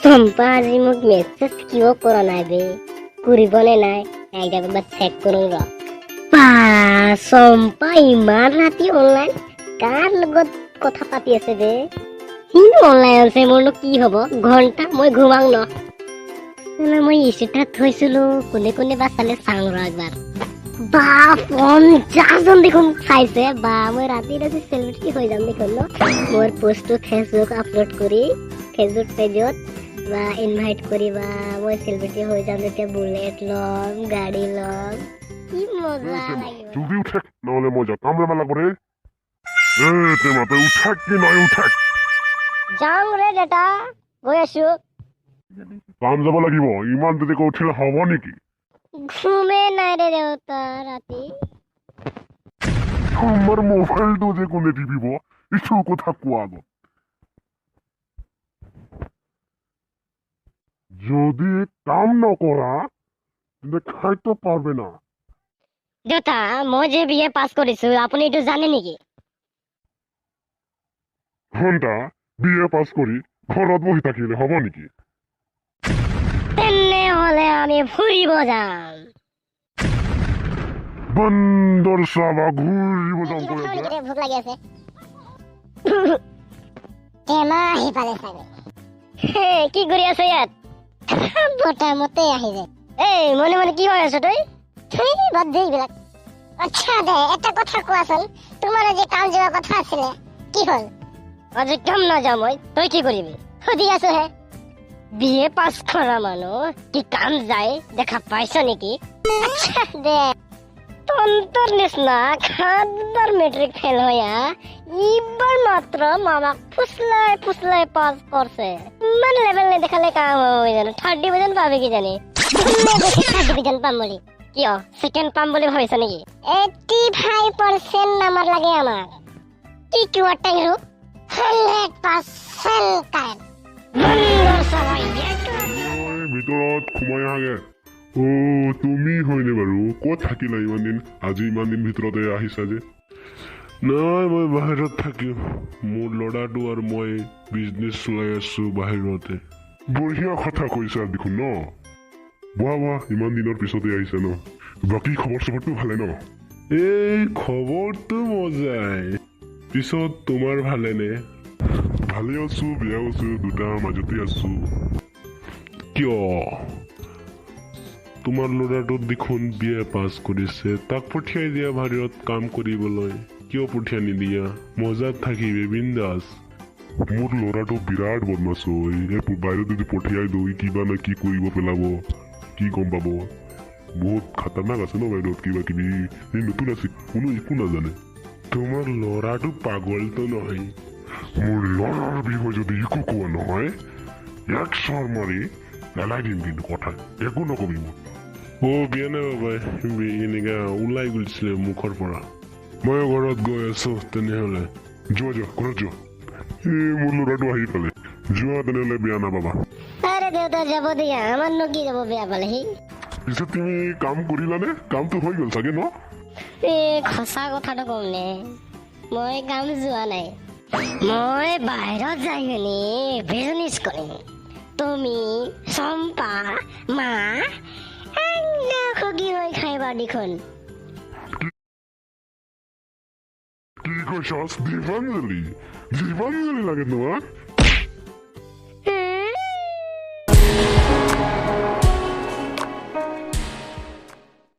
চম্পা আজি মোক মেছেজ কিয় কৰা নাই বে কৰিবনে নাই একবাৰ চেক কৰোঁ ৰ বা চম্পা ইমান ৰাতি অনলাইন কাৰ লগত কথা পাতি আছে বে সিনো অনলাইন আছে মোৰনো কি হ'ব ঘণ্টা মই ঘুমাওঁ ন মই ইচিটাত থৈছিলো কোনে কোনে বা চালে চাওঁ ৰ একবাৰ বা 50 জন দেখোন চাইছে বা মই ৰাতি ৰাতি চেলিব্ৰিটি হৈ যাম দেখোন ন মোৰ পোষ্টটো ফেচবুক আপলোড কৰি ফেচবুক পেজত বা ইনভাইট কৰিবা মই সেলিব্ৰিটি হৈ যাম তেতিয়া বুলেট লম গাড়ী লম কি মজা লাগিব জলদি উঠেক নহলে মই যা কাম যাব লাগব রে তে মাতে উঠেক কি নয় উঠেক যাম ৰে ডেটা গৈ আছো কাম যাব লাগিব ইমান দেৰিকৈ উঠিলে হ'ব নেকি ঘুমে নাই ৰে দেউতা ৰাতি আমাৰ মোবাইলটো যে কোনে টিপিব ইছু কথা কোৱা আগত যদি কাম নকৰা তেন্তে খাইতো পাৰবে না দেউতা মই যে বিএ পাছ কৰিছো আপুনি এইটো জানে নেকি ঘণ্টা বিএ পাছ কৰি ঘৰত বহি থাকিলে হ'ব নেকি তেনেহলে আমি ফুৰিব যাম বন্দৰ চাবা ঘূৰিব যাম কৈ আছে ভোক লাগি আছে টেমা আহি পালে চাগে কি কৰি আছে ইয়াত মোটামুটি আহি যায় এই মনে মনে কি হৈ আছ তই বাদ দে এইবিলাক আচ্ছা দে এটা কথা কোৱাচোন তোমাৰ আজি কাম যোৱা কথা আছিলে কি হ'ল আজি কাম নাযাওঁ মই তই কি কৰিবি সুধি আছো হে বিএ পাছ কৰা মানুহ কি কাম যায় দেখা পাইছ নেকি আচ্ছা দে তন্তৰ নিচিনা খাদবাৰ মেট্ৰিক ফেল হয়া ইবাৰ মাত্ৰ মামাক ফুসলাই ফুসলাই পাছ কৰছে ইমান লেভেল নেদেখালে কাম হ'ব জানো 30 ডিভিজন পাবি কি জানি 30 ডিভিজন পাম বুলি কিয় সেকেন্ড পাম বুলি ভাবিছ নেকি 85% নাম্বাৰ লাগে আমাক কি কোৱাটাই ৰু 100% কাম ভিতৰত সোমাই আহাগে ও তুমি হয়নে বাৰু ক'ত থাকিলা ইমান দিন আজি ইমান দিন ভিতৰতে আহিছা যে নাই মই বাহিৰত থাকিম মোৰ ল'ৰাটো আৰু মই বিজনেছ চলাই আছো বাহিৰতে বঢ়িয়া কথা কৈছা দেখোন ন বোৱা বোৱা ইমান দিনৰ পিছতে আহিছা ন বাকী খবৰ চবৰটো ভালে ন এই খবৰটো মজাই পিছত তোমাৰ ভালেনে ভালে আছো বেয়া আছো দুটাৰ মাজতে আছো কিয় তোমাৰ ল'ৰাটো দেখোন বিএ পাছ কৰিছে তাক পঠিয়াই দিয়া বাহিৰত কাম কৰিবলৈ কিয় পঠিয়াই নিদিয়া মজাত থাকিবি বিন্দাছ মোৰ ল'ৰাটো বিৰাট বদমাছ হয় বাহিৰত যদি পঠিয়াই দিওঁ কিবা না কি কৰিব পেলাব কি গম পাব বহুত খাতাৰনাক আছে ন বাহিৰত কিবা কিবি নতুন আছে কোনো একো নাজানে তোমাৰ ল'ৰাটো পাগলটো নহয় মোৰ ল'ৰাৰ বিষয়ে যদি একো কোৱা নহয় এক চৰ মাৰি পেলাই দিম কিন্তু কথা একো নকবি মোক বিয়া নাই বাবাই এনেকা ওলাই গৈছিলে মুখৰ পৰা মই ঘৰত গৈ আছো তেনেহলে যোৱা যোৱা ঘৰত যোৱা মোৰ ল'ৰাটো আহি পালে যোৱা তেনেহলে বেয়া নাপাবা আৰে দেউতা যাব দিয়া আমাৰনো কি যাব বেয়া পালে সি পিছত তুমি কাম কৰিলানে কামটো হৈ গ'ল চাগে ন সঁচা কথাটো কম নে মই কাম যোৱা নাই মই বাহিৰত যাই কিনি বিজনেছ কৰিম তুমি চম্পা মা খগি হৈ খাইবা দেখোন কি কৈছাস দীপাঞ্জলি দীপাঞ্জলি লাগে তোমাক